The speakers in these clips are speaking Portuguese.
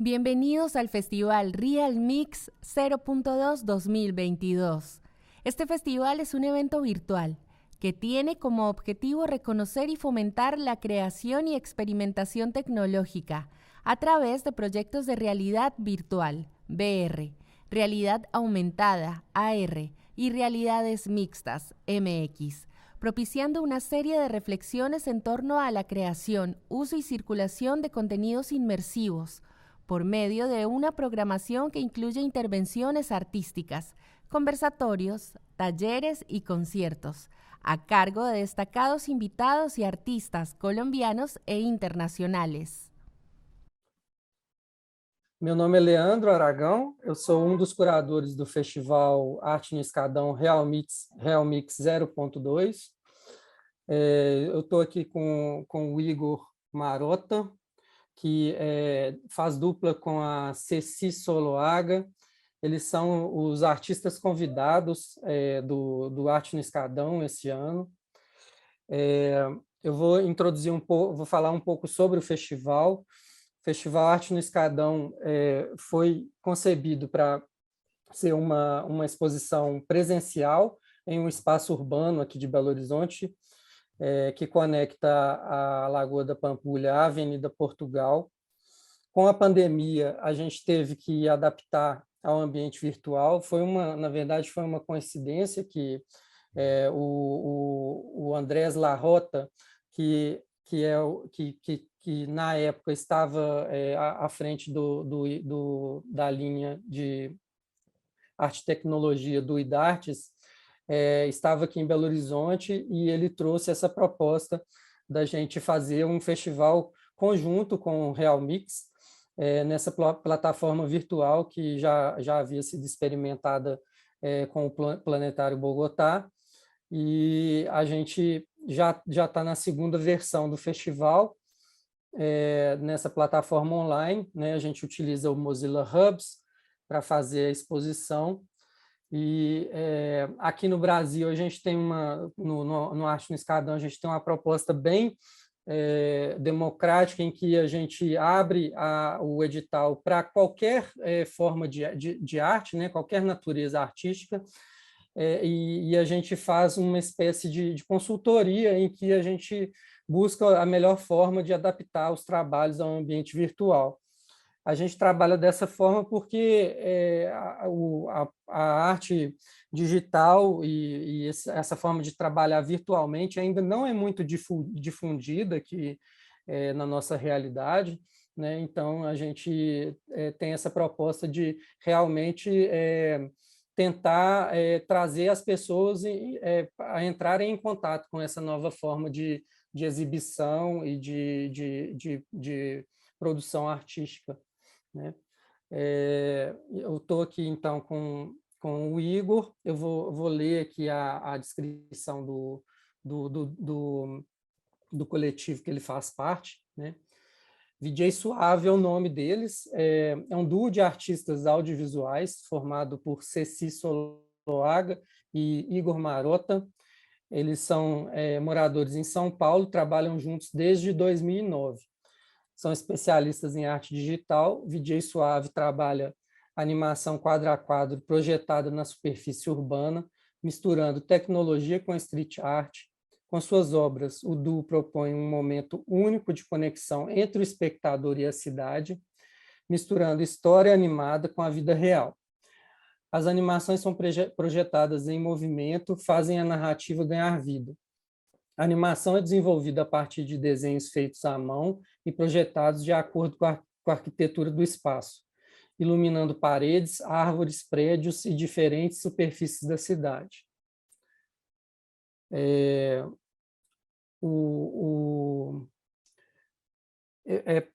Bienvenidos al Festival Real Mix 0.2 2022. Este festival es un evento virtual que tiene como objetivo reconocer y fomentar la creación y experimentación tecnológica a través de proyectos de realidad virtual, VR, realidad aumentada, AR, y realidades mixtas, MX, propiciando una serie de reflexiones en torno a la creación, uso y circulación de contenidos inmersivos, por medio de una programación que incluye intervenciones artísticas, conversatorios, talleres y conciertos, a cargo de destacados invitados y artistas colombianos e internacionales. Meu nome é Leandro Aragão, eu sou um dos curadores do Festival Arte no Escadão Real Mix 0.2. Eu estou aqui com o Igor Marota, que faz dupla com a Ceci Soloaga. Eles são os artistas convidados do Arte no Escadão esse ano. Eu vou introduzir vou falar um pouco sobre o festival. O Festival Arte no Escadão foi concebido para ser uma exposição presencial em um espaço urbano aqui de Belo Horizonte, que conecta a Lagoa da Pampulha à Avenida Portugal. Com a pandemia, a gente teve que adaptar ao ambiente virtual. Na verdade, foi uma coincidência que o Andrés Larrota, que na época estava à frente da linha de arte e tecnologia do IDARTES, estava aqui em Belo Horizonte e ele trouxe essa proposta da gente fazer um festival conjunto com o Real Mix, nessa plataforma virtual que já havia sido experimentada com o Planetário Bogotá, e a gente já está na segunda versão do festival, nessa plataforma online, né? A gente utiliza o Mozilla Hubs para fazer a exposição. E aqui no Brasil, a gente tem no Arte no Escadão, a gente tem uma proposta bem democrática, em que a gente abre o edital para qualquer forma de arte, né? Qualquer natureza artística, e a gente faz uma espécie de consultoria em que a gente busca a melhor forma de adaptar os trabalhos ao ambiente virtual. A gente trabalha dessa forma porque a arte digital e essa forma de trabalhar virtualmente ainda não é muito difundida aqui na nossa realidade, né? Então, a gente tem essa proposta de realmente tentar trazer as pessoas a entrarem em contato com essa nova forma de exibição e de produção artística, né? Eu estou aqui, então, com o Igor. Eu vou ler aqui a descrição do coletivo que ele faz parte, né? VJ Suave é o nome deles. É um duo de artistas audiovisuais formado por Ceci Soloaga e Igor Marota. Eles são moradores em São Paulo, trabalham juntos desde 2009. São especialistas em arte digital. VJ Suave trabalha animação quadro a quadro projetada na superfície urbana, misturando tecnologia com street art. Com suas obras, o duo propõe um momento único de conexão entre o espectador e a cidade, misturando história animada com a vida real. As animações são projetadas em movimento, fazem a narrativa ganhar vida. A animação é desenvolvida a partir de desenhos feitos à mão e projetados de acordo com a arquitetura do espaço, iluminando paredes, árvores, prédios e diferentes superfícies da cidade.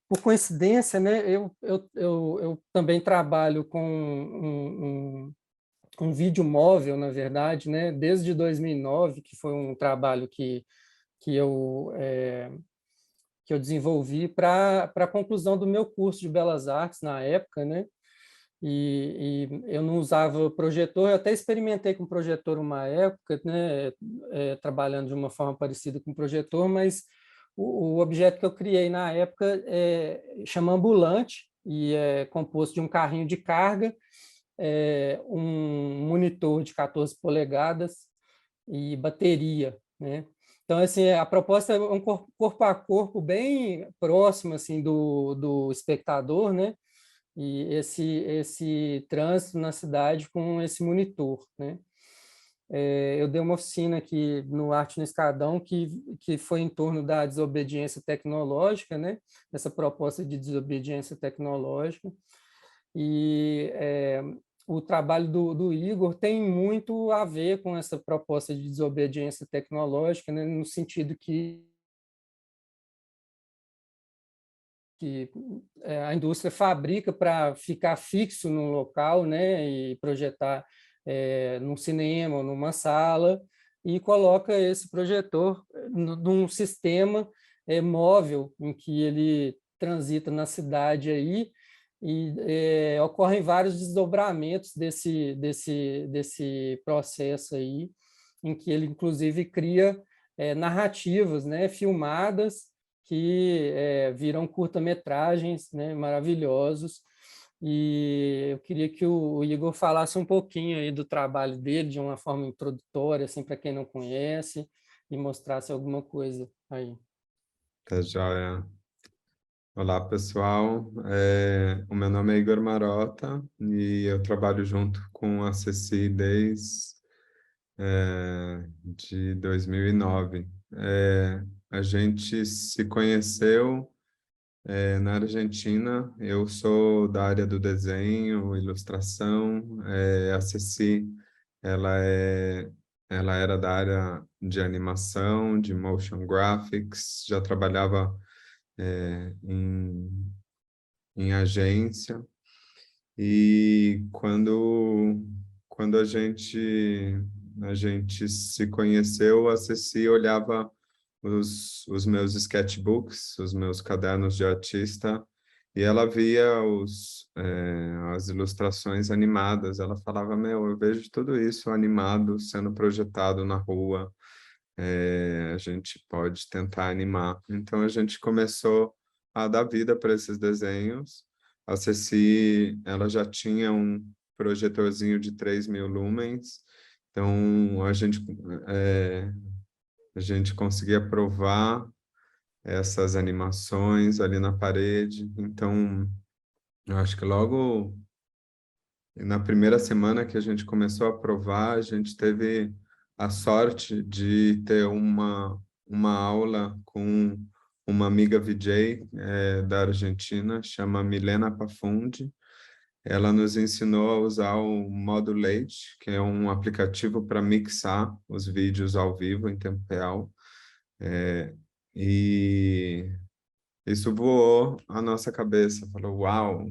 Por coincidência, né, eu também trabalho com um vídeo móvel, na verdade, né, desde 2009, que foi um trabalho que eu desenvolvi para a conclusão do meu curso de Belas Artes na época, né? E eu não usava projetor. Eu até experimentei com projetor uma época, né, trabalhando de uma forma parecida com projetor, mas o objeto que eu criei na época chama Ambulante, e é composto de um carrinho de carga, um monitor de 14 polegadas e bateria, né? Então, assim, a proposta é um corpo a corpo bem próximo assim, do espectador, né? E esse trânsito na cidade com esse monitor, né? Eu dei uma oficina aqui no Arte no Escadão que foi em torno da desobediência tecnológica, né? Essa proposta de desobediência tecnológica. E o trabalho do Igor tem muito a ver com essa proposta de desobediência tecnológica, né? No sentido que a indústria fabrica para ficar fixo num local, né, e projetar num cinema ou numa sala, e coloca esse projetor num sistema móvel em que ele transita na cidade aí, e ocorrem vários desdobramentos desse processo aí, em que ele, inclusive, cria narrativas, né, filmadas, que viram curta-metragens, né, maravilhosos. E eu queria que o Igor falasse um pouquinho aí do trabalho dele, de uma forma introdutória, assim, para quem não conhece, e mostrasse alguma coisa aí. Tá joia. Olá, pessoal. O meu nome é Igor Marota e eu trabalho junto com a Ceci desde de 2009. A gente se conheceu na Argentina. Eu sou da área do desenho, ilustração. A Ceci, ela é ela era da área de animação, de motion graphics, já trabalhava em agência. E quando a gente se conheceu, a Ceci olhava os meus sketchbooks, os meus cadernos de artista, e ela via as ilustrações animadas. Ela falava, eu vejo tudo isso animado, sendo projetado na rua, a gente pode tentar animar. Então, a gente começou a dar vida para esses desenhos. A Ceci, ela já tinha um projetorzinho de 3.000 lumens, então a gente conseguia provar essas animações ali na parede. Então, eu acho que logo na primeira semana que a gente começou a provar, a gente teve a sorte de ter uma aula com uma amiga VJ da Argentina, chama Milena Pafundi. Ela nos ensinou a usar o Modulate, que é um aplicativo para mixar os vídeos ao vivo em tempo real. E isso voou a nossa cabeça. Falou, uau,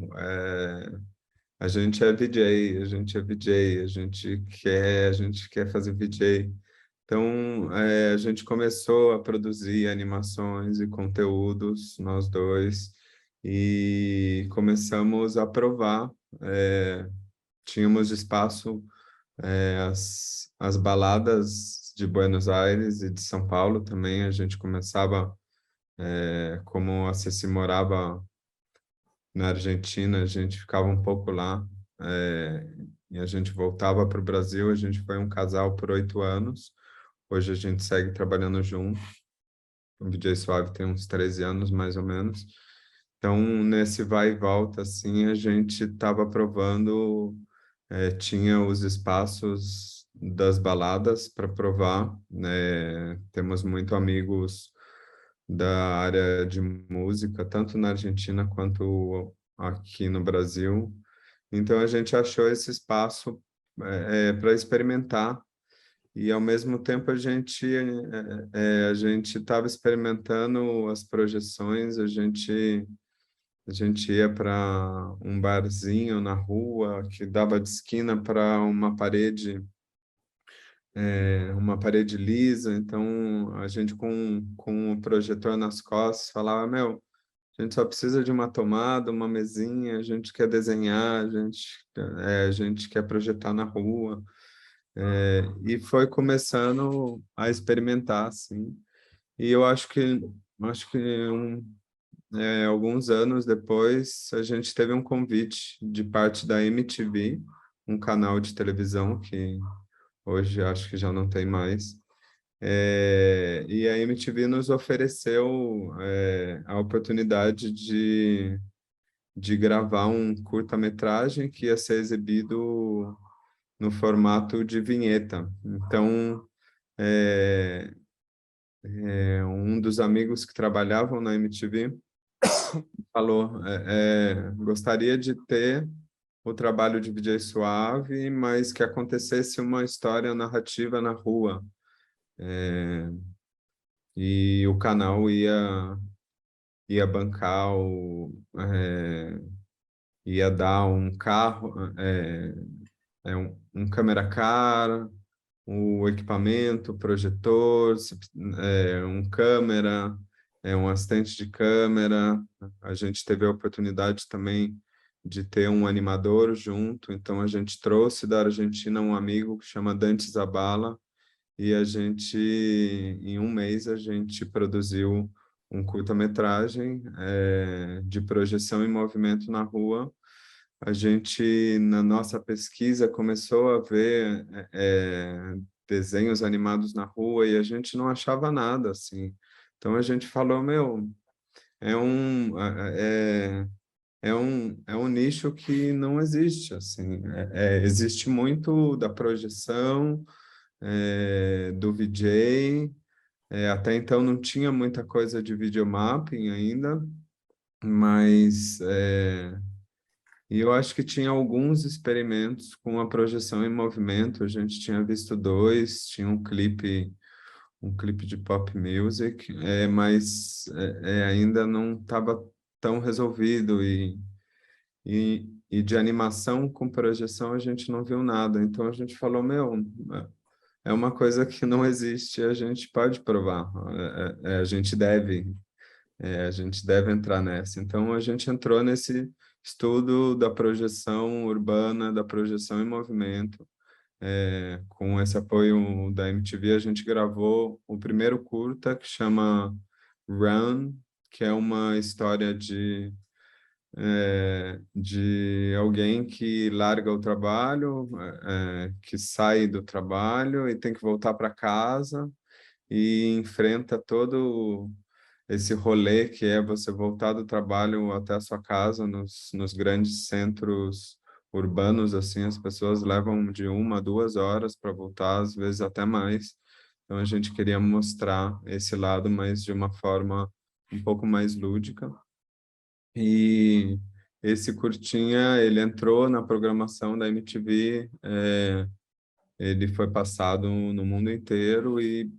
a gente é VJ, a gente é VJ, a gente quer fazer VJ. Então, a gente começou a produzir animações e conteúdos, nós dois, e começamos a provar. Tínhamos espaço, as baladas de Buenos Aires e de São Paulo também. A gente começava, como a Ceci morava na Argentina, a gente ficava um pouco lá, e a gente voltava para o Brasil. A gente foi um casal por 8 anos. Hoje a gente segue trabalhando junto. O DJ Suave tem uns 13 anos, mais ou menos. Então, nesse vai e volta, assim, a gente estava provando, tinha os espaços das baladas para provar, né? Temos muito amigos da área de música, tanto na Argentina quanto aqui no Brasil. Então, a gente achou esse espaço para experimentar, e ao mesmo tempo a gente estava experimentando as projeções. A gente ia para um barzinho na rua que dava de esquina para uma parede lisa. Então a gente com o projetor nas costas falava, a gente só precisa de uma tomada, uma mesinha, a gente quer desenhar, a gente quer projetar na rua. E foi começando a experimentar, assim. E eu acho que alguns anos depois, a gente teve um convite de parte da MTV, um canal de televisão que hoje acho que já não tem mais. E a MTV nos ofereceu a oportunidade de gravar um curta-metragem que ia ser exibido no formato de vinheta. Então, um dos amigos que trabalhavam na MTV falou, gostaria de ter o trabalho de VJ Suave, mas que acontecesse uma história narrativa na rua. E o canal ia bancar, ia dar um carro, um câmera car, o equipamento, projetor, um câmera, um assistente de câmera. A gente teve a oportunidade também de ter um animador junto, então a gente trouxe da Argentina um amigo que chama Dante Zabala, e a gente, em um mês, a gente produziu um curta-metragem de projeção em movimento na rua. A gente, na nossa pesquisa, começou a ver desenhos animados na rua e a gente não achava nada, assim. Então, a gente falou, meu, é um nicho que não existe, assim. Existe muito da projeção, do VJ, até então não tinha muita coisa de videomapping ainda, mas... E eu acho que tinha alguns experimentos com a projeção em movimento. A gente tinha visto 2, tinha um clipe de pop music, mas ainda não estava tão resolvido. E de animação com projeção a gente não viu nada. Então a gente falou, meu, é uma coisa que não existe, a gente pode provar, a gente deve entrar nessa. Então a gente entrou nesse estudo da projeção urbana, da projeção em movimento. Com esse apoio da MTV, a gente gravou o primeiro curta, que chama Run, que é uma história de alguém que larga o trabalho, que sai do trabalho e tem que voltar para casa e enfrenta todo esse rolê que é você voltar do trabalho até a sua casa nos grandes centros urbanos, assim, as pessoas levam de 1 a 2 horas para voltar, às vezes até mais. Então a gente queria mostrar esse lado, mas de uma forma um pouco mais lúdica. E esse curtinha, ele entrou na programação da MTV, ele foi passado no mundo inteiro e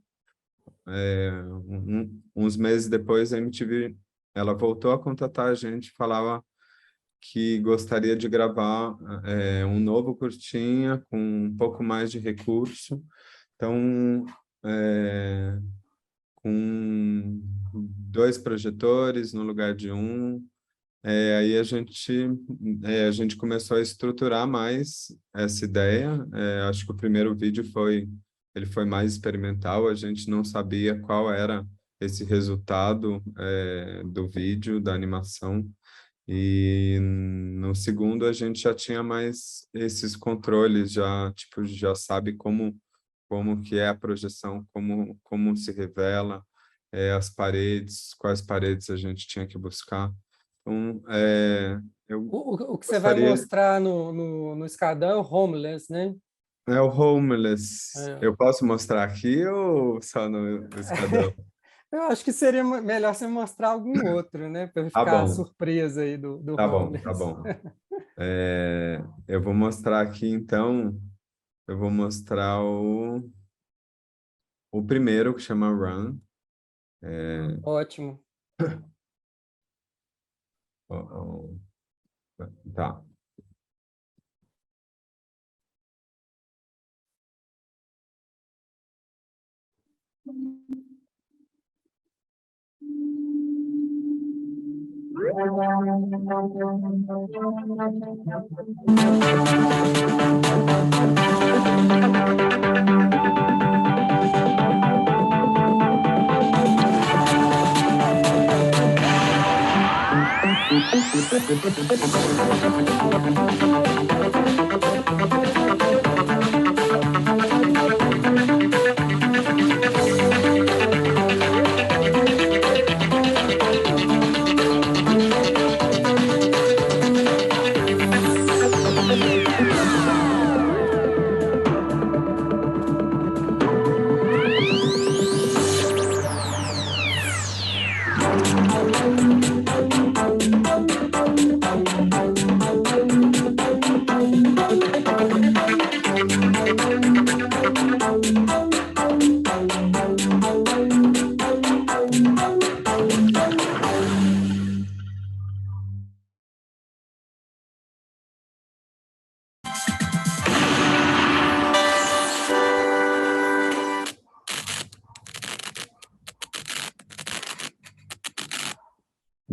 uns meses depois a MTV ela voltou a contatar a gente, falava que gostaria de gravar um novo curtinha com um pouco mais de recurso, então com 2 projetores no lugar de 1. Aí a gente começou a estruturar mais essa ideia. Acho que o primeiro vídeo ele foi mais experimental, a gente não sabia qual era esse resultado do vídeo, da animação. E no segundo a gente já tinha mais esses controles, já sabe como que é a projeção, como se revela, as paredes, quais paredes a gente tinha que buscar. Então, eu O que você vai mostrar no escadão é o Homeless, né? É o Homeless. Eu posso mostrar aqui ou só no escadão? Eu acho que seria melhor você mostrar algum outro, né? Para Tá ficar bom. surpresa aí do Tá bom, Homeless. tá bom. Eu vou mostrar aqui, então, eu vou mostrar o primeiro, que chama Run. Ótimo. Tá.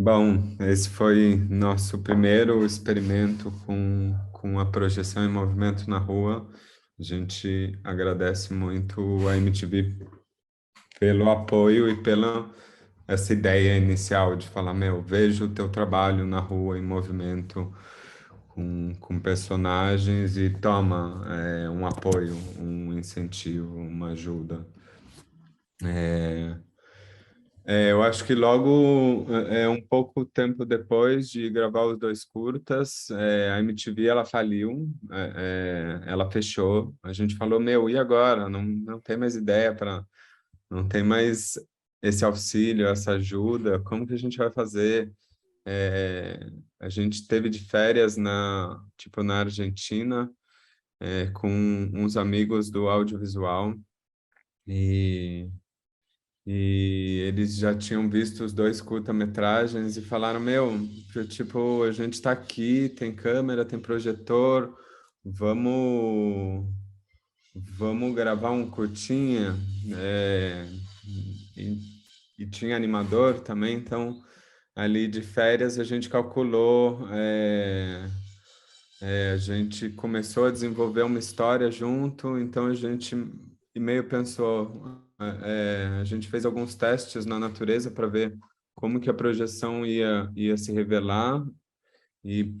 Bom, esse foi nosso primeiro experimento com a projeção em movimento na rua. A gente agradece muito a MTV pelo apoio e pela essa ideia inicial de falar, meu, vejo o teu trabalho na rua em movimento com personagens e toma um apoio, um incentivo, uma ajuda. Eu acho que logo, um pouco tempo depois de gravar os dois curtas, a MTV ela faliu, ela fechou. A gente falou, meu, e agora? Não tem mais ideia não tem mais esse auxílio, essa ajuda. Como que a gente vai fazer? A gente teve de férias na Argentina, com uns amigos do audiovisual e eles já tinham visto os dois curta-metragens e falaram, meu, tipo, a gente está aqui, tem câmera, tem projetor, vamos gravar um curtinha, e, e tinha animador também, então ali de férias a gente calculou, a gente começou a desenvolver uma história junto, então a gente meio pensou, a gente fez alguns testes na natureza para ver como que a projeção ia se revelar e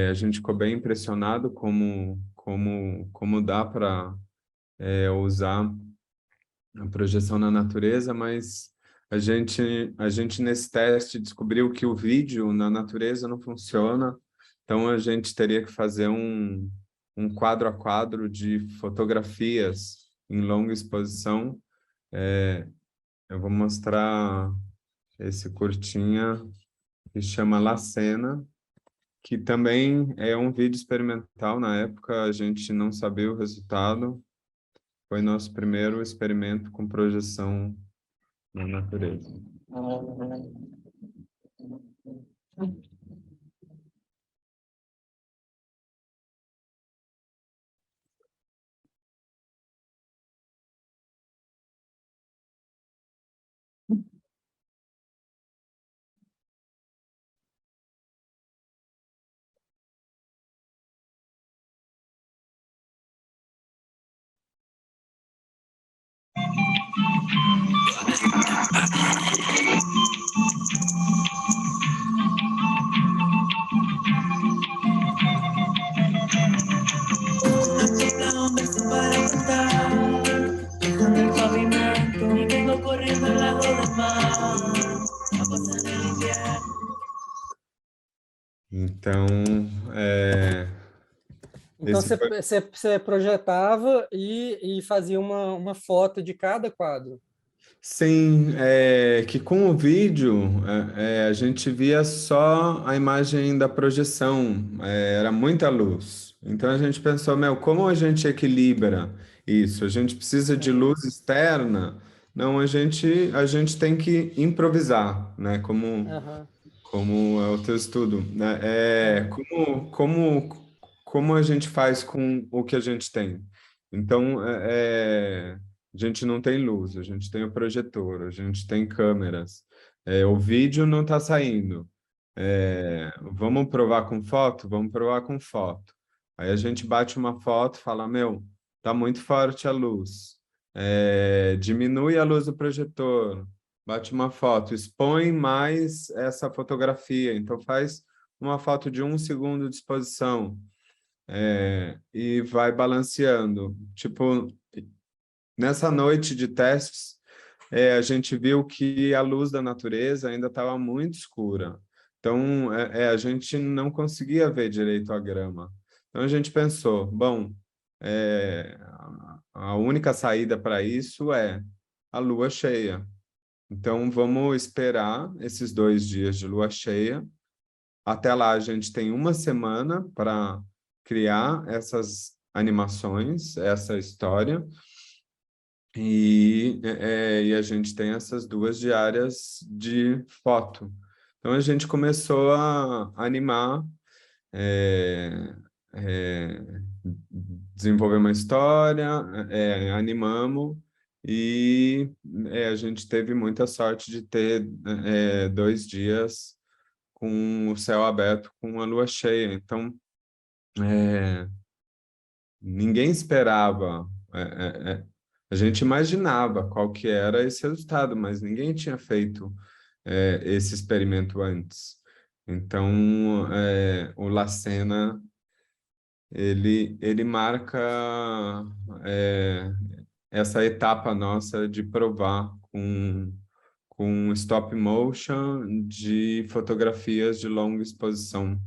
a gente ficou bem impressionado como dá para usar a projeção na natureza, mas a gente nesse teste descobriu que o vídeo na natureza não funciona, então a gente teria que fazer um quadro a quadro de fotografias em longa exposição. Eu vou mostrar esse curtinha que chama La Cena, que também é um vídeo experimental. Na época a gente não sabia o resultado, foi nosso primeiro experimento com projeção na natureza. Então, Então, esse foi... você projetava e fazia uma foto de cada quadro. Sim, que com o vídeo a gente via só a imagem da projeção, era muita luz. Então a gente pensou, meu, como a gente equilibra isso? A gente precisa de luz externa? Não, a gente tem que improvisar, né? Aham, Como é o teu estudo, né? aham. Como a gente faz com o que a gente tem? Então, a gente não tem luz, a gente tem o projetor, a gente tem câmeras, o vídeo não está saindo. Vamos provar com foto? Vamos provar com foto. Aí a gente bate uma foto e fala, meu, tá muito forte a luz. Diminui a luz do projetor, bate uma foto, expõe mais essa fotografia, então faz uma foto de 1 segundo de exposição, e vai balanceando. Tipo, nessa noite de testes, a gente viu que a luz da natureza ainda estava muito escura. Então, a gente não conseguia ver direito a grama. Então, a gente pensou, bom, a única saída para isso é a lua cheia. Então, vamos esperar esses 2 dias de lua cheia. Até lá, a gente tem 1 semana para criar essas animações, essa história. E a gente tem essas 2 diárias de foto. Então, a gente começou a animar, desenvolver uma história, animamos, e a gente teve muita sorte de ter 2 dias com o céu aberto, com a lua cheia. Então, ninguém esperava. A gente imaginava qual que era esse resultado, mas ninguém tinha feito esse experimento antes. Então, o Lacena, ele marca essa etapa nossa de provar com stop motion de fotografias de longa exposição,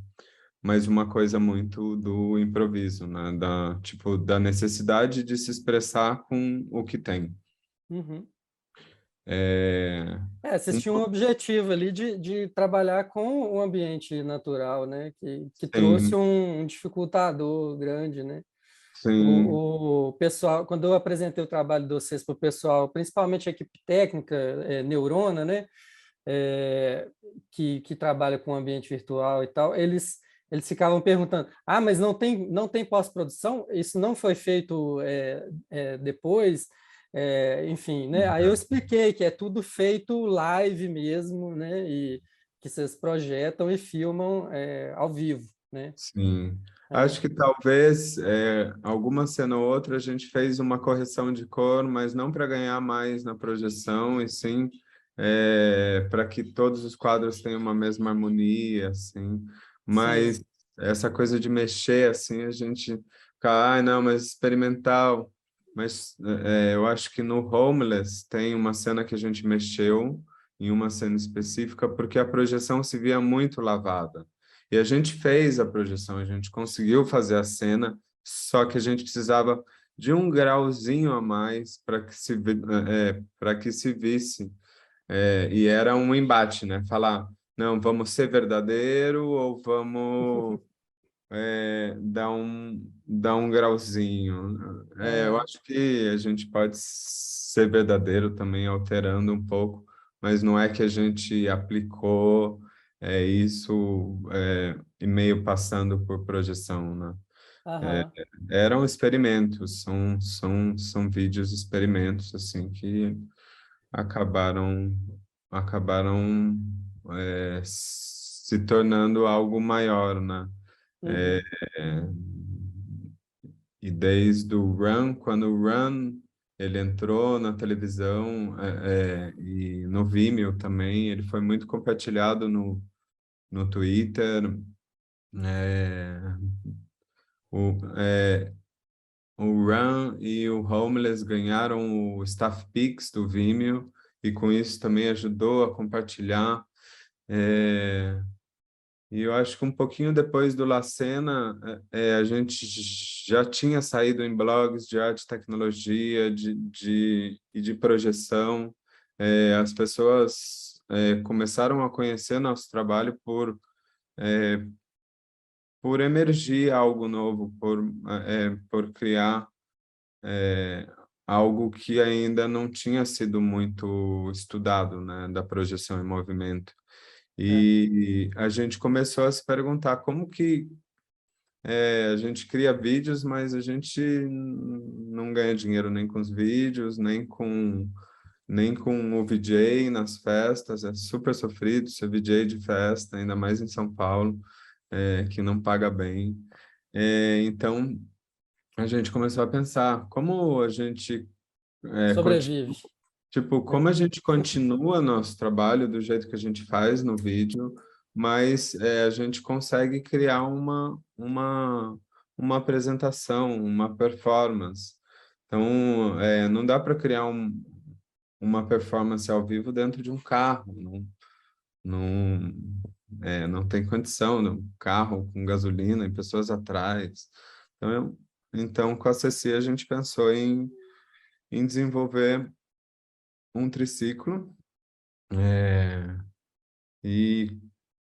mas uma coisa muito do improviso, né? Da necessidade de se expressar com o que tem. Uhum. É, Vocês tinham um objetivo ali de trabalhar com o ambiente natural, né? Que trouxe sim, um dificultador grande, né? sim, O pessoal, quando eu apresentei o trabalho de vocês para o pessoal, principalmente a equipe técnica, Neurona, né? Que trabalha com ambiente virtual e tal, eles ficavam perguntando: mas não tem pós-produção? Isso não foi feito depois? Enfim, né? Aí eu expliquei que é tudo feito live mesmo, né? E que vocês projetam e filmam ao vivo, né? sim. Acho que talvez alguma cena ou outra a gente fez uma correção de cor, mas não para ganhar mais na projeção, e sim para que todos os quadros tenham uma mesma harmonia, assim. Sim. Mas essa coisa de mexer, assim, a gente fica, não, mas experimental. Mas eu acho que no Homeless tem uma cena que a gente mexeu em uma cena específica porque a projeção se via muito lavada. E a gente fez a projeção, a gente conseguiu fazer a cena, só que a gente precisava de um grauzinho a mais para que se visse. E era um embate, né? Falar, não, vamos ser verdadeiro ou vamos dar um grauzinho. Eu acho que a gente pode ser verdadeiro também, alterando um pouco, mas não é que a gente aplicou isso e meio passando por projeção, né? Aham. Eram experimentos, são vídeos experimentos assim que acabaram acabaram se tornando algo maior, né? É, Uhum. e desde o Run, quando o Run ele entrou na televisão e no Vimeo também, ele foi muito compartilhado no Twitter. É, o, é, o Run e o Homeless ganharam o Staff Pix do Vimeo, e com isso também ajudou a compartilhar. É, E eu acho que um pouquinho depois do La Cena, a gente já tinha saído em blogs de arte e tecnologia e de projeção. As pessoas começaram a conhecer nosso trabalho por emergir algo novo, por criar algo que ainda não tinha sido muito estudado, né, da projeção em movimento. É. E a gente começou a se perguntar como que a gente cria vídeos, mas a gente não ganha dinheiro nem com os vídeos, nem com o VJ nas festas. É super sofrido ser VJ de festa, ainda mais em São Paulo, que não paga bem. Então, a gente começou a pensar como a gente Sobrevive. tipo, como a gente continua nosso trabalho do jeito que a gente faz no vídeo, mas a gente consegue criar uma apresentação, uma performance. Então, não dá para criar uma performance ao vivo dentro de um carro, não, não tem condição, um carro com gasolina e pessoas atrás. Então, com a Ceci, a gente pensou em desenvolver um triciclo, e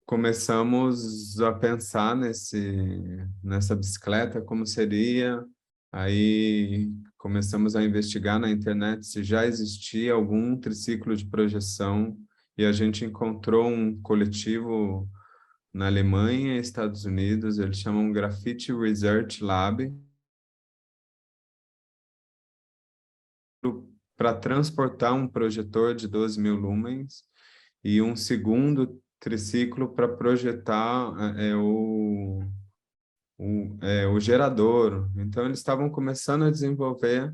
começamos a pensar nessa bicicleta, como seria. Aí começamos a investigar na internet se já existia algum triciclo de projeção, e a gente encontrou um coletivo na Alemanha e Estados Unidos, eles chamam Graffiti Research Lab, para transportar um projetor de 12.000 lumens e um segundo triciclo para projetar o gerador. Então, eles estavam começando a desenvolver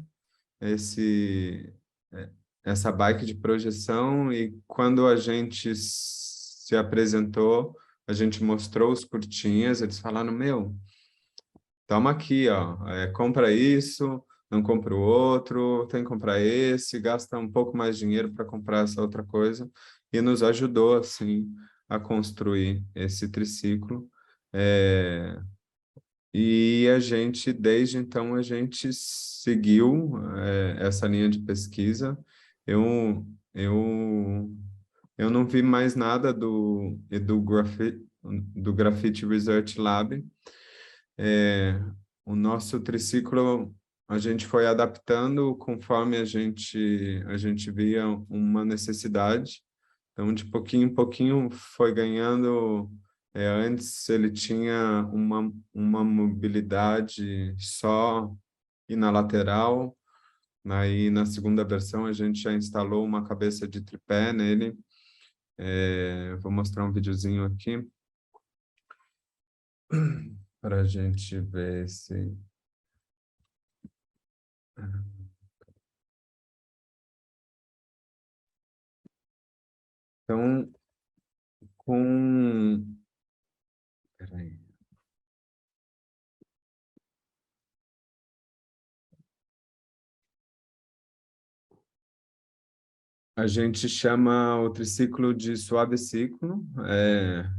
essa bike de projeção, e quando a gente se apresentou, a gente mostrou os curtinhas, eles falaram, meu, toma aqui, ó, compra isso, não compra o outro, tem que comprar esse, gasta um pouco mais de dinheiro para comprar essa outra coisa, e nos ajudou, assim, a construir esse triciclo. E a gente, desde então, a gente seguiu essa linha de pesquisa. Eu, eu, eu não vi mais nada do Graffiti Research Lab. O nosso triciclo, a gente foi adaptando conforme a gente via uma necessidade. Então, de pouquinho em pouquinho, foi ganhando. Antes ele tinha uma mobilidade só e na lateral. Aí, na segunda versão, a gente já instalou uma cabeça de tripé nele. Vou mostrar um videozinho aqui para a gente ver se... Então, Peraí. A gente chama o triciclo de suave ciclo.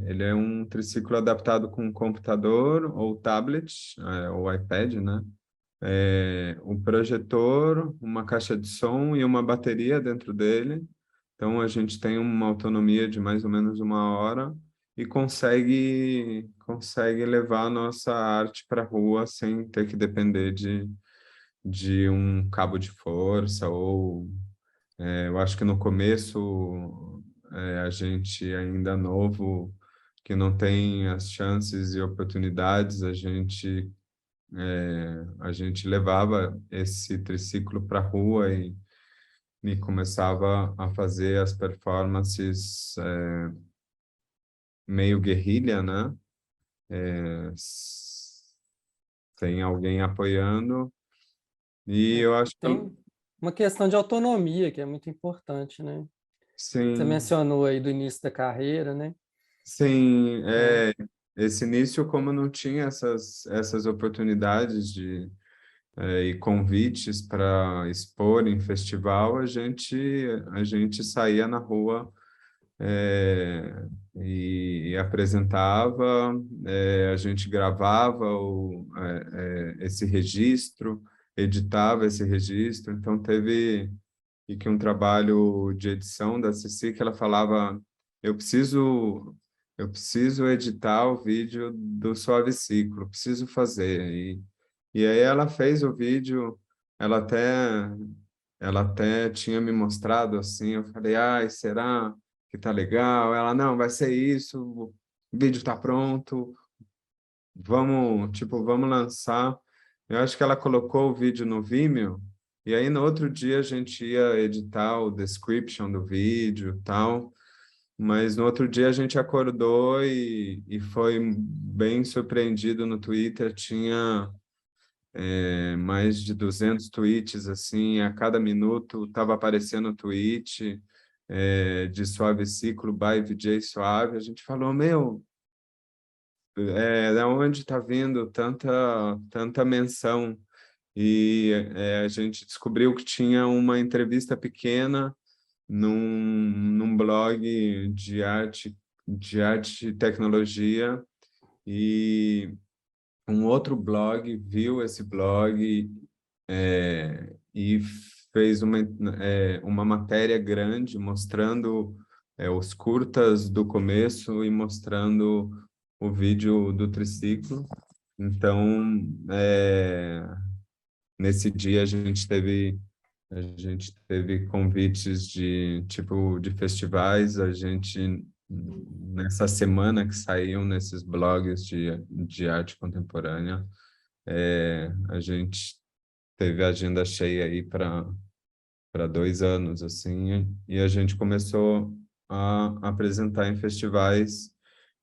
Ele é um triciclo adaptado com computador ou tablet, ou iPad, né? Um projetor, uma caixa de som e uma bateria dentro dele. Então, a gente tem uma autonomia de mais ou menos 1 hora e consegue levar a nossa arte para a rua sem ter que depender de um cabo de força ou... eu acho que no começo, a gente ainda novo, que não tem as chances e oportunidades, a gente levava esse triciclo para a rua e começava a fazer as performances meio guerrilha, né? Sem alguém apoiando. E eu acho que Tem uma questão de autonomia que é muito importante, né? Você sim, mencionou aí do início da carreira, né? sim, É, esse início, como não tinha essas oportunidades e convites para expor em festival, a gente saía na rua e apresentava, a gente gravava esse registro, editava esse registro, então teve e que um trabalho de edição da Ceci, que ela falava, eu preciso eu preciso editar o vídeo do Suave Ciclo, preciso fazer. E aí ela fez o vídeo, ela até ela até tinha me mostrado assim, eu falei, ai, será que tá legal? Ela, não, vai ser isso, o vídeo tá pronto, vamos lançar. Eu acho que ela colocou o vídeo no Vimeo, e aí no outro dia a gente ia editar o description do vídeo e tal, mas no outro dia a gente acordou e foi bem surpreendido no Twitter, tinha mais de 200 tweets, assim, a cada minuto estava aparecendo tweet, de Suave Ciclo by VJ Suave, a gente falou, meu, da onde está vindo tanta menção? E a gente descobriu que tinha uma entrevista pequena num blog de arte e tecnologia, e um outro blog viu esse blog e fez uma matéria grande mostrando os curtas do começo e mostrando o vídeo do triciclo. Então, nesse dia a gente teve convites de festivais. Nessa semana que saíam nesses blogs de arte contemporânea, a gente teve a agenda cheia aí para 2 anos, assim, e a gente começou a apresentar em festivais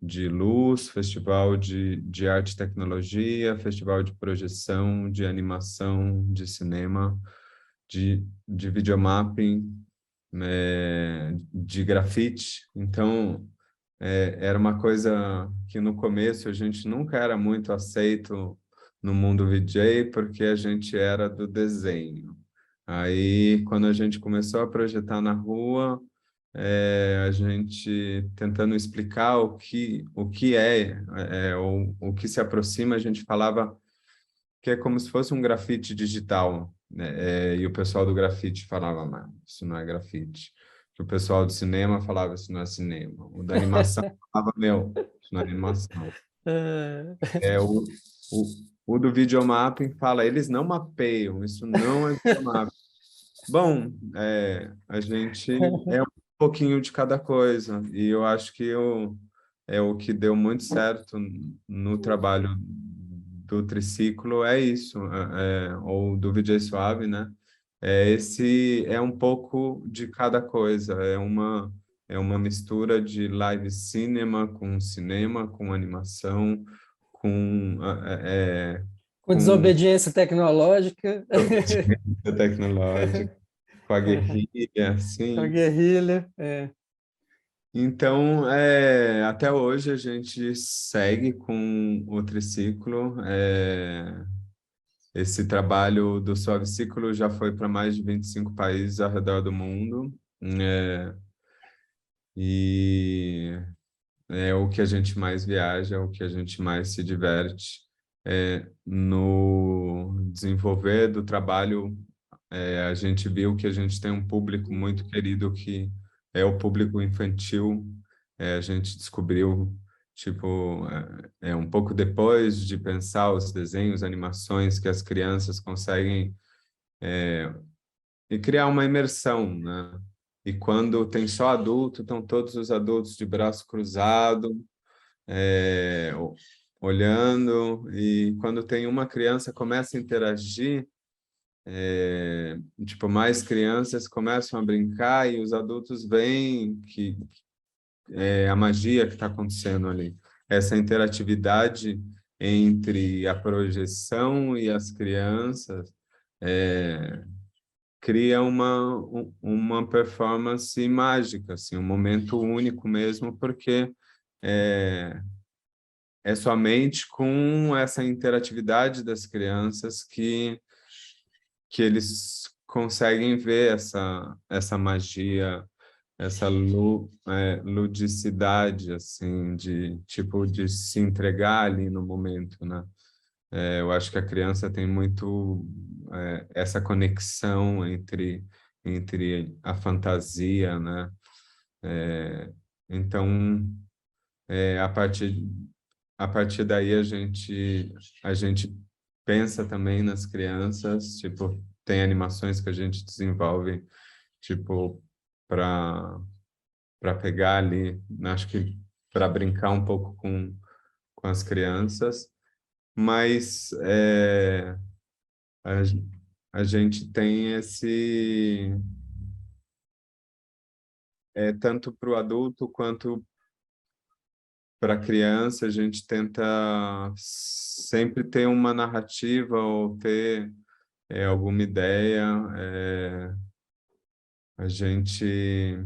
de luz, festival de arte e tecnologia, festival de projeção, de animação, de cinema, de videomapping, de grafite. Então, era uma coisa que no começo a gente nunca era muito aceito no mundo VJ, porque a gente era do desenho. Aí, quando a gente começou a projetar na rua, a gente tentando explicar o que ou o que se aproxima, a gente falava que é como se fosse um grafite digital, né? E o pessoal do grafite falava, mas isso não é grafite. O pessoal do cinema falava, isso não é cinema. O da animação falava, meu, isso não é animação. É. O, o do videomapping fala, eles não mapeiam, isso não é videomapping. Bom, a gente é um pouquinho de cada coisa, e eu acho que o que deu muito certo no trabalho do triciclo é isso, ou do VJ Suave, né? Esse é um pouco de cada coisa, é uma mistura de live cinema, com animação, com, Com com desobediência tecnológica, tecnológica, com a guerrilha, com a assim. guerrilha. Então, até hoje a gente segue com o triciclo. Esse trabalho do Suave Ciclo já foi para mais de 25 países ao redor do mundo. E é o que a gente mais viaja, o que a gente mais se diverte. No desenvolver do trabalho, a gente viu que a gente tem um público muito querido que é o público infantil. A gente descobriu, tipo, um pouco depois de pensar os desenhos, animações que as crianças conseguem e criar uma imersão, né? E quando tem só adulto, estão todos os adultos de braço cruzado, olhando, e quando tem uma criança começa a interagir, tipo, mais crianças começam a brincar e os adultos veem que a magia que está acontecendo ali. Essa interatividade entre a projeção e as crianças cria uma performance mágica, assim, um momento único mesmo, porque é somente com essa interatividade das crianças que eles conseguem ver essa magia, essa ludicidade, assim, de se entregar ali no momento, né? Eu acho que a criança tem muito essa conexão entre a fantasia, né? Então, a partir daí a gente pensa também nas crianças, tipo, tem animações que a gente desenvolve, tipo, para pegar ali, acho que para brincar um pouco com as crianças, mas a, a gente tem tanto para o adulto quanto para a criança, a gente tenta sempre ter uma narrativa ou ter alguma ideia. A gente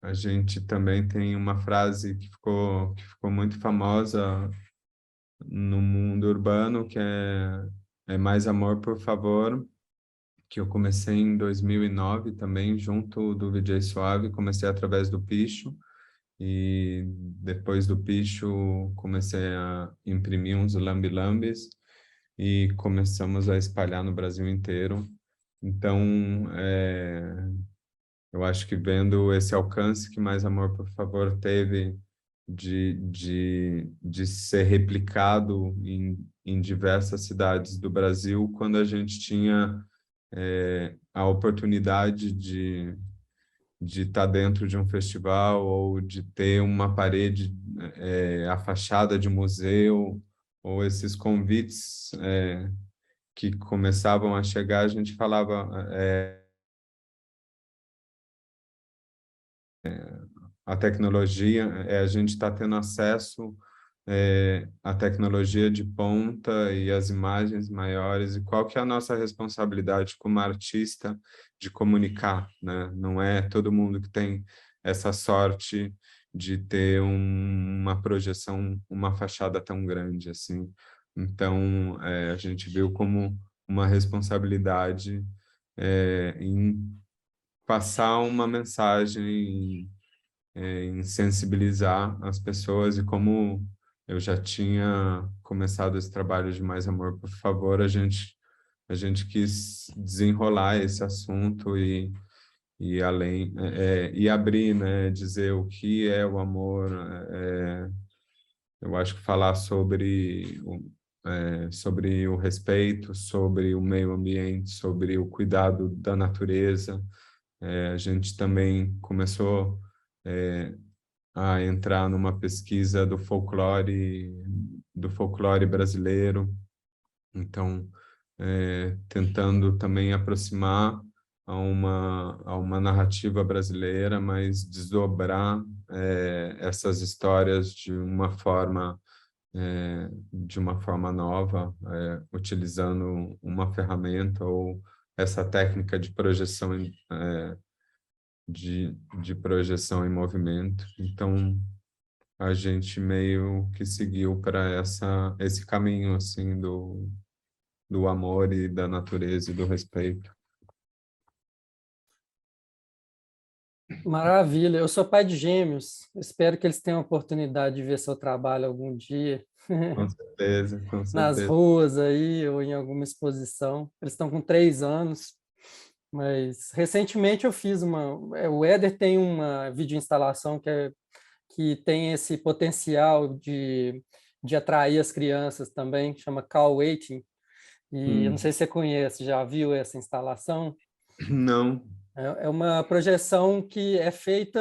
A gente também tem uma frase que ficou muito famosa no mundo urbano, que é mais amor, por favor, que eu comecei em 2009 também, junto do VJ Suave, comecei através do Picho, e depois do Picho comecei a imprimir uns lambe-lambes e começamos a espalhar no Brasil inteiro. Então, eu acho que vendo esse alcance que Mais Amor, por favor, teve de ser replicado em diversas cidades do Brasil, quando a gente tinha a oportunidade de estar dentro de um festival ou de ter uma parede, a fachada de museu, ou esses convites que começavam a chegar, a gente falava, a tecnologia, a gente está tendo acesso à tecnologia de ponta e às imagens maiores, e qual que é a nossa responsabilidade como artista de comunicar, né? Não é todo mundo que tem essa sorte de ter uma projeção, uma fachada tão grande assim. Então, a gente viu como uma responsabilidade em passar uma mensagem, em sensibilizar as pessoas, e como eu já tinha começado esse trabalho de Mais Amor, por favor, a gente quis desenrolar esse assunto e além e abrir, né, dizer o que é o amor. Eu acho que falar sobre o respeito, sobre o meio ambiente, sobre o cuidado da natureza. A gente também começou a entrar numa pesquisa do folclore brasileiro. Então, tentando também aproximar a uma narrativa brasileira, mas desdobrar essas histórias de uma forma nova, utilizando uma ferramenta ou essa técnica de projeção de projeção em movimento. Então, a gente meio que seguiu para esse caminho assim do amor e da natureza e do respeito. Maravilha. Eu sou pai de gêmeos. Espero que eles tenham a oportunidade de ver seu trabalho algum dia Com certeza, com nas certeza. ruas aí ou em alguma exposição. Eles estão com 3 anos, mas recentemente eu fiz o Éder tem uma videoinstalação que tem esse potencial de atrair as crianças também, que chama Call Waiting. E eu não sei se você conhece, já viu essa instalação? Não. É uma projeção que é feita,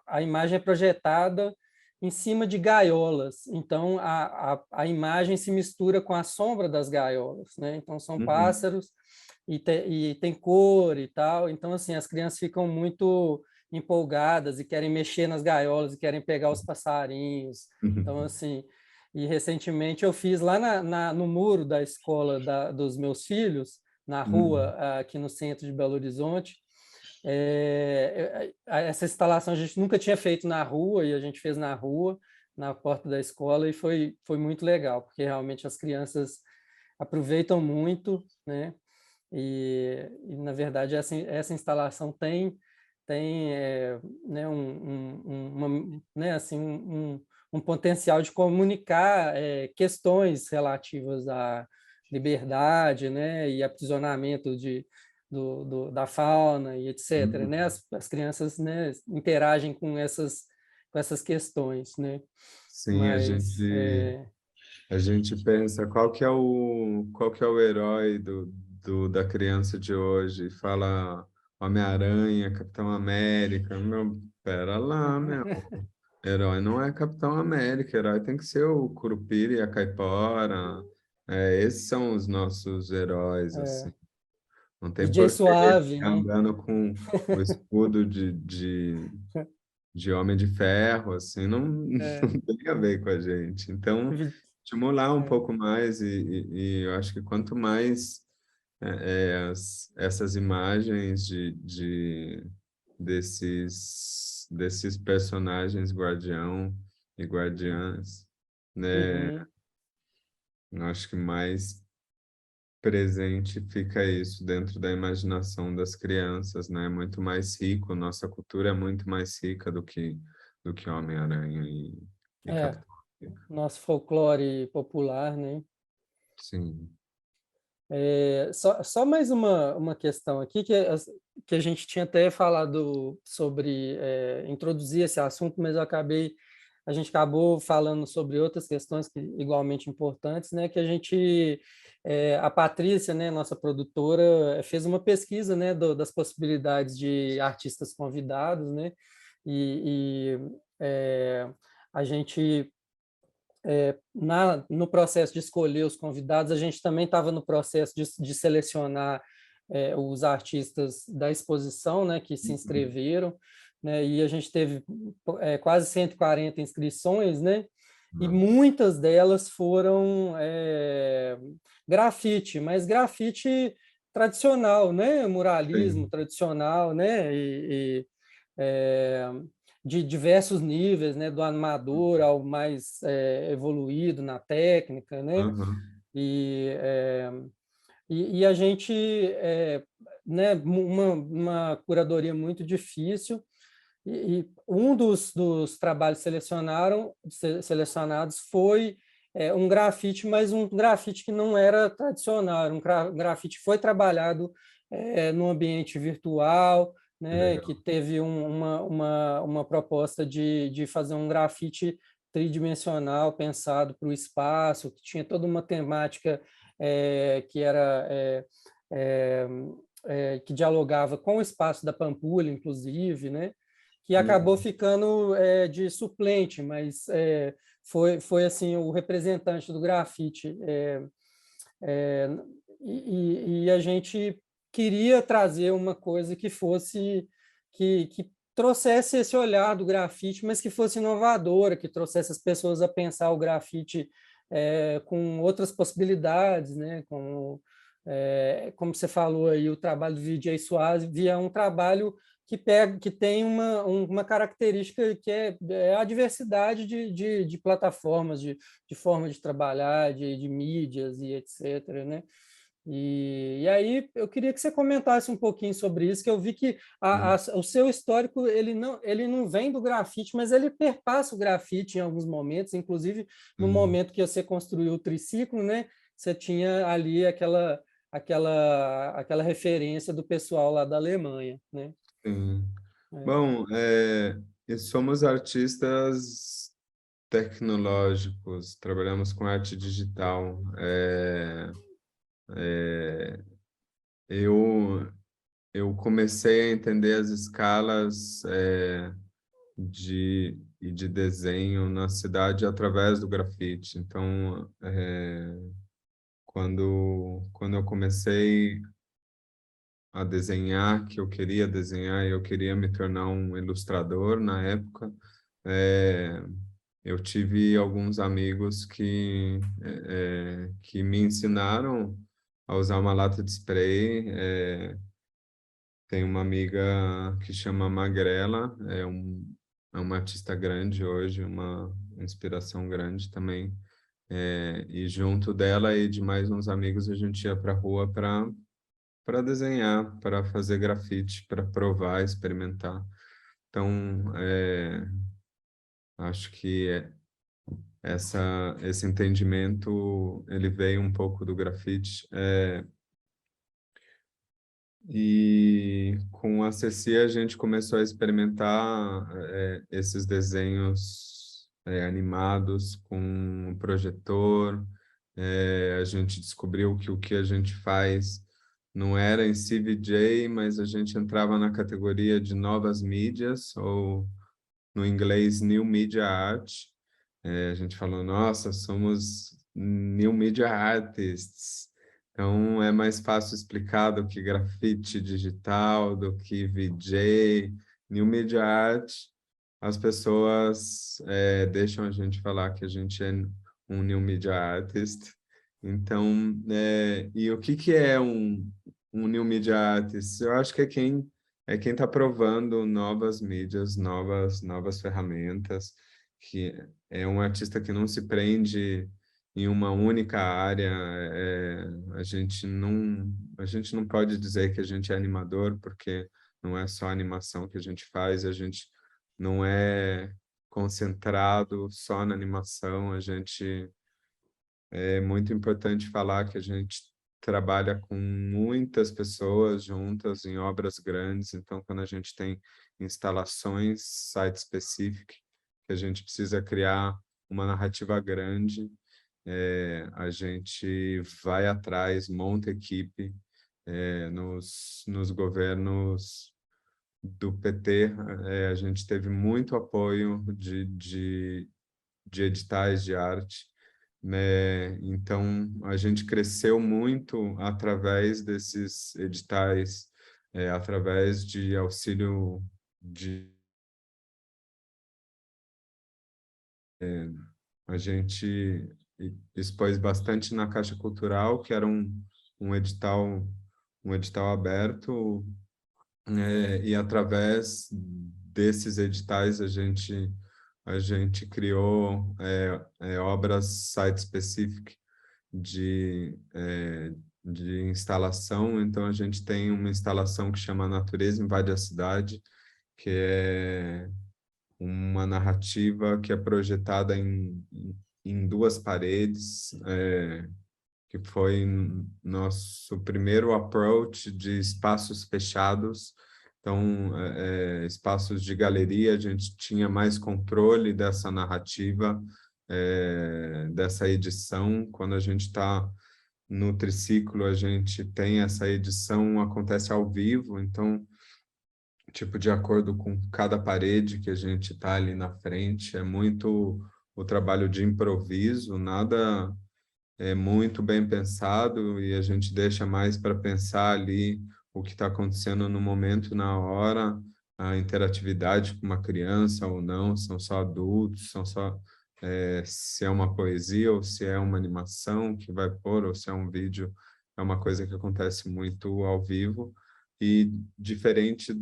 a imagem é projetada em cima de gaiolas. Então, a imagem se mistura com a sombra das gaiolas, né? Então, são Uhum. pássaros e tem cor e tal. Então, assim, as crianças ficam muito empolgadas e querem mexer nas gaiolas e querem pegar os passarinhos. Então, Uhum. assim, e recentemente eu fiz lá no muro da escola dos meus filhos, na rua, Uhum. aqui no centro de Belo Horizonte. Essa instalação a gente nunca tinha feito na rua, e a gente fez na rua, na porta da escola, e foi muito legal, porque realmente as crianças aproveitam muito, né? Na verdade, essa instalação tem né, né, assim, um potencial de comunicar questões relativas à liberdade, né, e aprisionamento da fauna e etc. Uhum. Né? As crianças, né, interagem com essas questões, né? Sim, a Mas gente a gente pensa qual que é o herói da criança de hoje. Fala Homem-Aranha, Capitão América. Meu, pera lá, meu. Herói não é Capitão América, herói tem que ser o Curupira e a Caipora. Esses são os nossos heróis, assim. Não tem DJ por que ele Suave, ficar né? andando com o escudo de Homem de Ferro, assim, não, É, não tem a ver com a gente. Então, estimular um é, pouco mais, e eu acho que quanto mais essas imagens desses personagens guardião e guardiãs, né? Uhum. Eu acho que mais presente fica isso dentro da imaginação das crianças, né? Muito mais rico, nossa cultura é muito mais rica do que Homem-Aranha e É, Capitão América. nosso folclore popular, né? Sim. Só mais uma questão aqui, que a gente tinha até falado sobre introduzir esse assunto, mas a gente acabou falando sobre outras questões que igualmente importantes, né? Que a Patrícia, né, nossa produtora, fez uma pesquisa, né, das possibilidades de artistas convidados, né? E, a gente no processo de escolher os convidados, a gente também estava no processo de selecionar os artistas da exposição, né, que se Uhum. inscreveram, né, e a gente teve quase 140 inscrições, né, e Nossa. muitas delas foram grafite, mas grafite tradicional, né, muralismo Sim. tradicional, né, é, de diversos níveis, né, do animador ao mais evoluído na técnica, né, Uhum. e, é, e a gente, né, uma curadoria muito difícil, e um dos trabalhos selecionados foi um grafite, mas um grafite que não era tradicional, era um grafite que foi trabalhado no ambiente virtual, Que né, que legal. teve uma proposta de fazer um grafite tridimensional pensado para o espaço, que tinha toda uma temática que era é, que dialogava com o espaço da Pampulha, inclusive, né? Que acabou Uhum. ficando de suplente, mas foi assim o representante do grafite. É, e a gente queria trazer uma coisa que fosse que trouxesse esse olhar do grafite, mas que fosse inovadora, que trouxesse as pessoas a pensar o grafite com outras possibilidades, né? Como você falou aí, o trabalho do VJ Suave é um trabalho que tem uma característica que é a diversidade de plataformas, de forma de trabalhar, de mídias e etc., né? E aí eu queria que você comentasse um pouquinho sobre isso, que eu vi que o seu histórico ele não vem do grafite, mas ele perpassa o grafite em alguns momentos, inclusive no Sim. momento que você construiu o triciclo, né? Você tinha ali aquela referência do pessoal lá da Alemanha, né? Sim. É. Bom, e somos artistas tecnológicos, trabalhamos com arte digital. Eu, eu comecei a entender as escalas de desenho na cidade através do grafite. Então, quando eu comecei a desenhar, que eu queria desenhar, e eu queria me tornar um ilustrador na época, é, eu tive alguns amigos que me ensinaram a usar uma lata de spray. Tem uma amiga que chama Magrela, é uma artista grande hoje, uma inspiração grande também. E junto dela e de mais uns amigos a gente ia para a rua para desenhar, para fazer grafite, para provar, experimentar. Então, acho que esse entendimento ele veio um pouco do grafite. E com a Ceci a gente começou a experimentar esses desenhos animados com um projetor. A gente descobriu que o que a gente faz não era em si VJ, mas a gente entrava na categoria de novas mídias, ou no inglês New Media Art. A gente falou, nossa, somos New Media Artists. Então, é mais fácil explicar do que grafite digital, do que VJ. New Media Art, as pessoas deixam a gente falar que a gente é um New Media Artist. Então, e o que é um New Media Artist? Eu acho que é quem é quem está provando novas mídias, novas ferramentas, que é um artista que não se prende em uma única área. A gente não pode dizer que a gente é animador, porque não é só animação que a gente faz, a gente não é concentrado só na animação, é muito importante falar que a gente trabalha com muitas pessoas juntas em obras grandes, então quando a gente tem instalações site-specific, que a gente precisa criar uma narrativa grande, a gente vai atrás, monta equipe, nos governos do PT, a gente teve muito apoio de editais de arte, né? Então, a gente cresceu muito através desses editais, através de auxílio de... A gente expôs bastante na Caixa Cultural, que era um edital, um edital aberto, e através desses editais a gente criou obras site-specific de instalação. Então, a gente tem uma instalação que chama Natureza Invade a Cidade, que é uma narrativa que é projetada em duas paredes, que foi nosso primeiro approach de espaços fechados. Então, espaços de galeria, a gente tinha mais controle dessa narrativa, dessa edição. Quando a gente está no triciclo, a gente tem essa edição, acontece ao vivo, então, tipo, de acordo com cada parede que a gente está ali na frente, é muito o trabalho de improviso, nada é muito bem pensado, e a gente deixa mais para pensar ali o que está acontecendo no momento, na hora, a interatividade com uma criança ou não, são só adultos, são só se é uma poesia ou se é uma animação que vai pôr, ou se é um vídeo, é uma coisa que acontece muito ao vivo, e diferente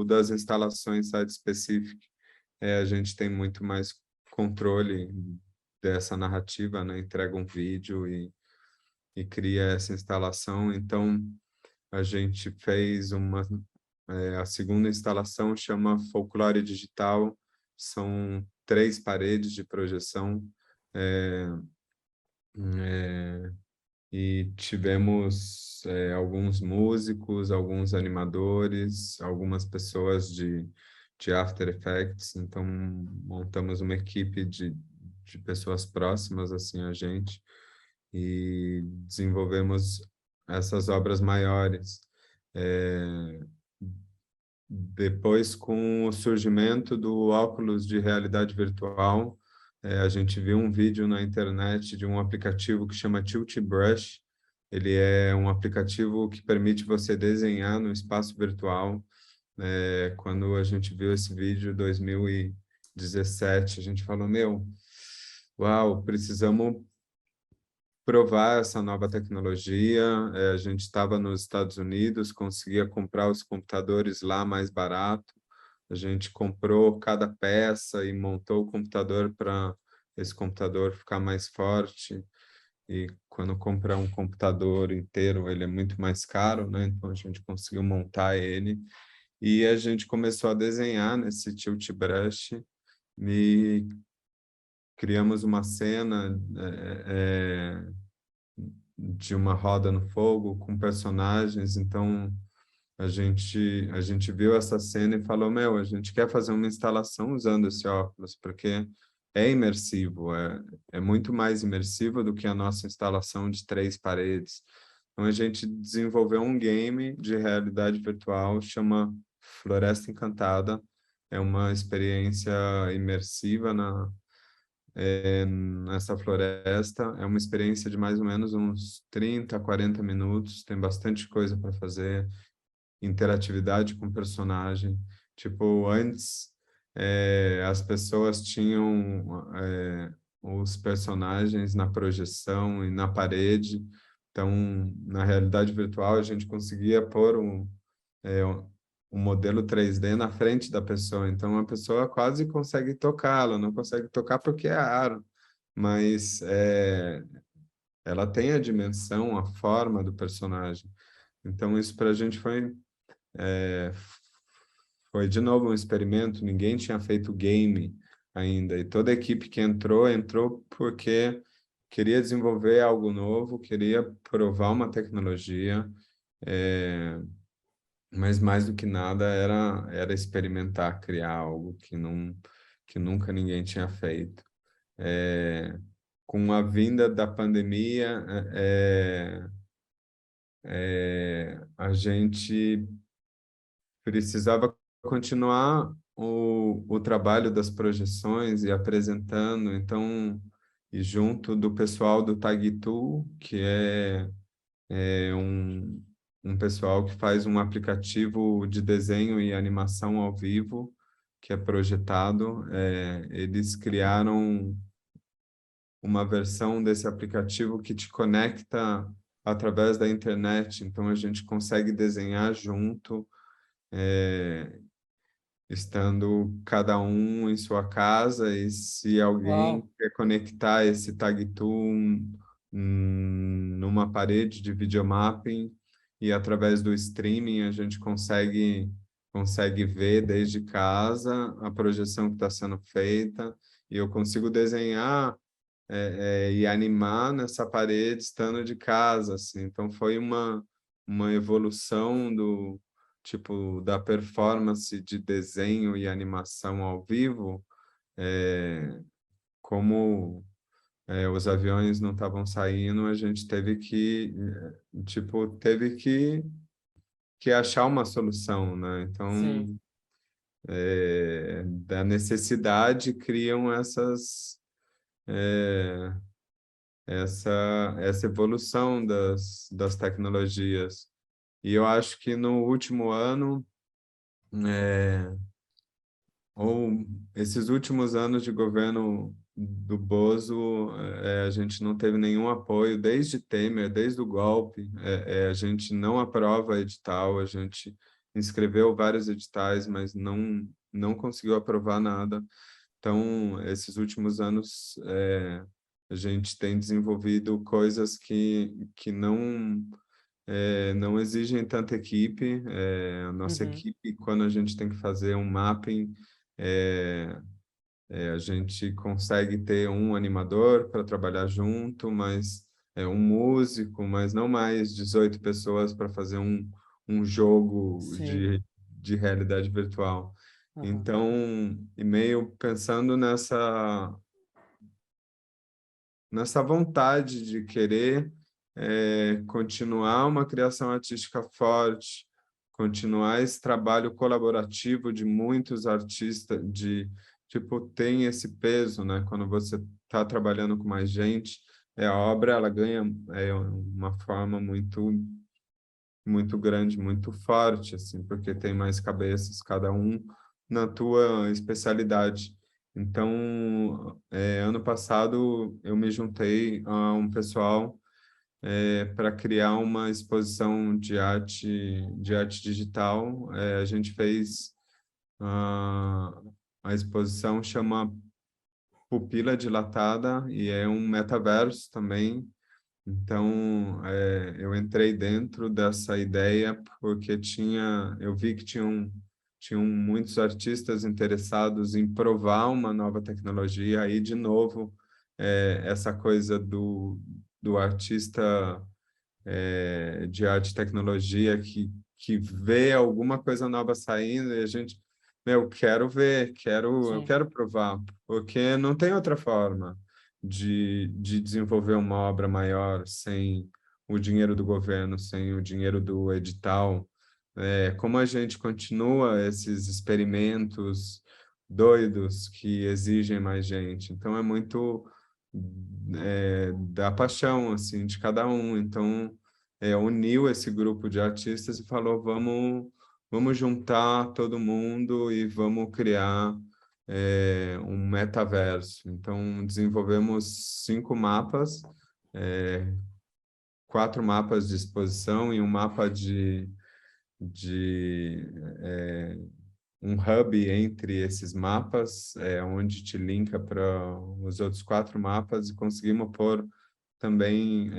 das instalações site-specific, a gente tem muito mais controle dessa narrativa, né? Entrega um vídeo e cria essa instalação. Então, a gente fez a segunda instalação, chama Folclore Digital, são 3 paredes de projeção, e tivemos alguns músicos, alguns animadores, algumas pessoas de After Effects, então montamos uma equipe de pessoas próximas assim a gente, e desenvolvemos essas obras maiores. Depois, com o surgimento do óculos de realidade virtual, a gente viu um vídeo na internet de um aplicativo que chama Tilt Brush. Ele é um aplicativo que permite você desenhar no espaço virtual. Quando a gente viu esse vídeo em 2017, a gente falou, uau, precisamos provar essa nova tecnologia. A gente estava nos Estados Unidos, conseguia comprar os computadores lá mais barato. A gente comprou cada peça e montou o computador para esse computador ficar mais forte. E quando compra um computador inteiro, ele é muito mais caro, né? Então a gente conseguiu montar ele. E a gente começou a desenhar nesse Tilt Brush e criamos uma cena de uma roda no fogo com personagens. Então a gente viu essa cena e falou, a gente quer fazer uma instalação usando esse óculos, porque é imersivo, é muito mais imersivo do que a nossa instalação de 3 paredes. Então a gente desenvolveu um game de realidade virtual, chama Floresta Encantada. É uma experiência imersiva nessa floresta. É uma experiência de mais ou menos uns 30, 40 minutos, tem bastante coisa para fazer, interatividade com o personagem. Tipo, antes as pessoas tinham os personagens na projeção e na parede. Então, na realidade virtual, a gente conseguia pôr um modelo 3D na frente da pessoa, então a pessoa quase consegue tocar, ela não consegue tocar porque é aro, mas ela tem a dimensão, a forma do personagem. Então isso para a gente foi de novo um experimento, ninguém tinha feito game ainda, e toda a equipe que entrou porque queria desenvolver algo novo, queria provar uma tecnologia, mas mais do que nada era experimentar, criar algo que nunca ninguém tinha feito. Com a vinda da pandemia, a gente precisava continuar o trabalho das projeções e apresentando, então, e junto do pessoal do Tagitu, que é um pessoal que faz um aplicativo de desenho e animação ao vivo, que é projetado, eles criaram uma versão desse aplicativo que te conecta através da internet, então a gente consegue desenhar junto, estando cada um em sua casa, e se alguém Uau, quer conectar esse Tagtoon numa parede de videomapping, e através do streaming a gente consegue ver desde casa a projeção que está sendo feita, e eu consigo desenhar e animar nessa parede estando de casa, assim. Então foi uma evolução do tipo da performance de desenho e animação ao vivo, como os aviões não estavam saindo, a gente teve que achar uma solução, né? sim. Então, da necessidade criam essa evolução das tecnologias. E eu acho que no último ano, ou esses últimos anos de governo do Bozo, a gente não teve nenhum apoio, desde Temer, desde o golpe, a gente não aprova edital, a gente inscreveu vários editais, mas não conseguiu aprovar nada. Então, esses últimos anos, a gente tem desenvolvido coisas que não exigem tanta equipe. A nossa Uhum. equipe, quando a gente tem que fazer um mapping, a gente consegue ter um animador para trabalhar junto, mas um músico, mas não mais 18 pessoas para fazer um jogo Sim. de realidade virtual. Aham. Então, e meio pensando nessa vontade de querer continuar uma criação artística forte, continuar esse trabalho colaborativo de muitos artistas, tipo, tem esse peso, né? Quando você está trabalhando com mais gente, a obra ela ganha uma forma muito grande, muito forte, assim, porque tem mais cabeças, cada um na tua especialidade. Então, ano passado eu me juntei a um pessoal para criar uma exposição de arte digital. A gente fez a, a exposição chama Pupila Dilatada e é um metaverso também. Então, eu entrei dentro dessa ideia porque eu vi que tinham muitos artistas interessados em provar uma nova tecnologia. Aí, de novo, essa coisa do artista de arte e tecnologia que vê alguma coisa nova saindo e a gente, meu, quero ver, eu Sim. quero provar, porque não tem outra forma de desenvolver uma obra maior sem o dinheiro do governo, sem o dinheiro do edital. Como a gente continua esses experimentos doidos que exigem mais gente. Então, é muito da paixão, assim, de cada um. Então, uniu esse grupo de artistas e falou, vamos juntar todo mundo e vamos criar um metaverso. Então, desenvolvemos 5 mapas, 4 mapas de exposição e um mapa um hub entre esses mapas, onde te linka para os outros 4 mapas, e conseguimos pôr também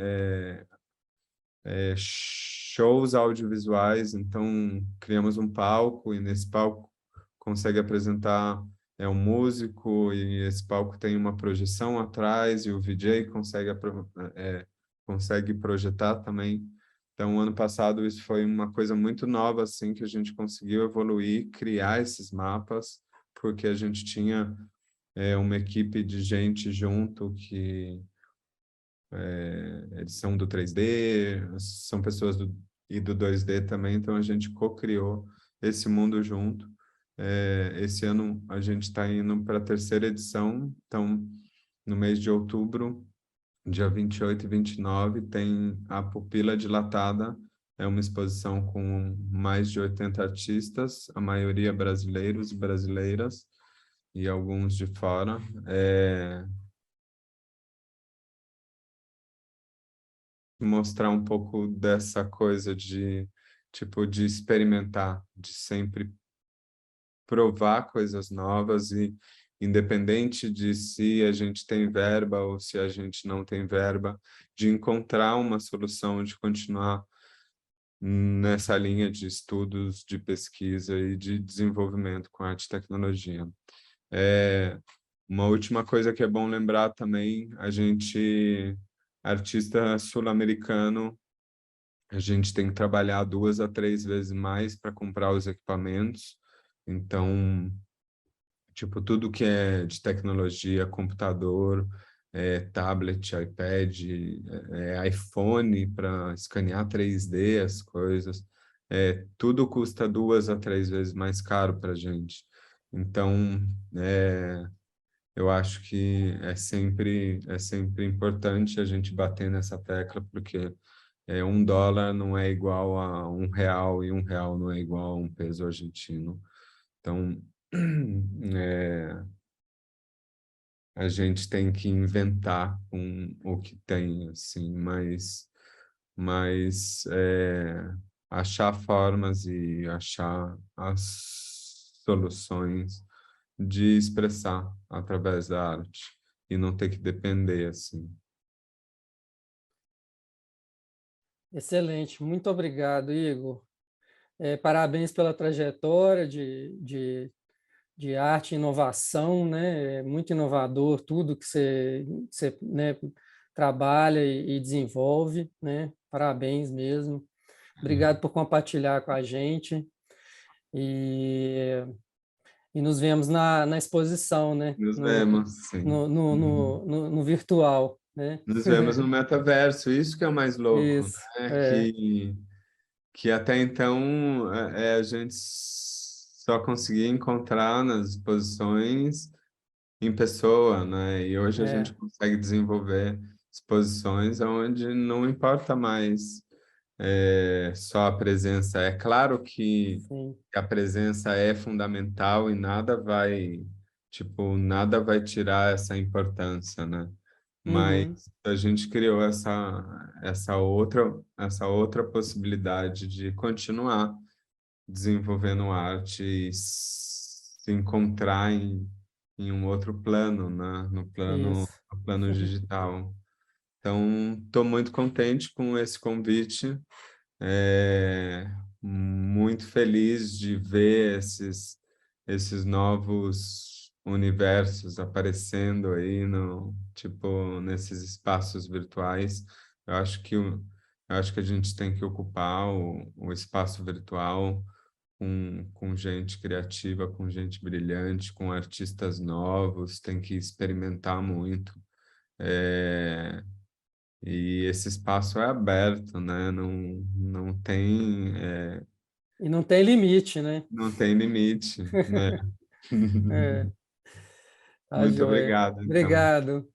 shows audiovisuais. Então criamos um palco, e nesse palco consegue apresentar um músico, e esse palco tem uma projeção atrás, e o VJ consegue projetar também. Então, ano passado, isso foi uma coisa muito nova, assim, que a gente conseguiu evoluir, criar esses mapas, porque a gente tinha uma equipe de gente junto que eles são do 3D, são pessoas e do 2D também, então a gente co-criou esse mundo junto. Esse ano a gente está indo para a 3ª edição, então no mês de outubro, dia 28 e 29, tem a Pupila Dilatada, é uma exposição com mais de 80 artistas, a maioria brasileiros e brasileiras, e alguns de fora. Mostrar um pouco dessa coisa de, tipo, de experimentar, de sempre provar coisas novas, e independente de se a gente tem verba ou se a gente não tem verba, de encontrar uma solução, de continuar nessa linha de estudos, de pesquisa e de desenvolvimento com arte e tecnologia. Uma última coisa que é bom lembrar também, artista sul-americano, a gente tem que trabalhar 2 a 3 vezes mais para comprar os equipamentos. Então, tipo, tudo que é de tecnologia, computador, tablet, iPad, iPhone para escanear 3D, as coisas, tudo custa 2 a 3 vezes mais caro para a gente. Então, eu acho que é sempre importante a gente bater nessa tecla, porque $1 não é igual a R$ 1, e R$ 1 não é igual a um peso argentino. Então, a gente tem que inventar com o que tem, assim, mas achar formas e achar as soluções de expressar através da arte e não ter que depender, assim. Excelente, muito obrigado, Igor. Parabéns pela trajetória de arte e inovação, né? É muito inovador tudo que você né, trabalha e desenvolve, né? Parabéns mesmo. Obrigado por compartilhar com a gente, e nos vemos na exposição, né? Nos vemos, sim. No virtual, né? Nos vemos no metaverso, isso que é o mais louco, Isso, né? Que até então a gente só conseguia encontrar nas exposições em pessoa, né? E hoje a gente é, consegue desenvolver exposições onde não importa mais só a presença. É claro que sim. a presença é fundamental, e nada vai tirar essa importância, né? Mas Uhum, a gente criou essa outra possibilidade de continuar desenvolvendo arte e se encontrar em um outro plano, né? isso. No plano digital. Então, estou muito contente com esse convite, muito feliz de ver esses novos universos aparecendo aí nesses espaços virtuais. Eu acho que a gente tem que ocupar o espaço virtual com gente criativa, com gente brilhante, com artistas novos, tem que experimentar muito. E esse espaço é aberto, né? E não tem limite, né? Não tem limite, né? É, tá Muito joia. obrigado, então. Obrigado.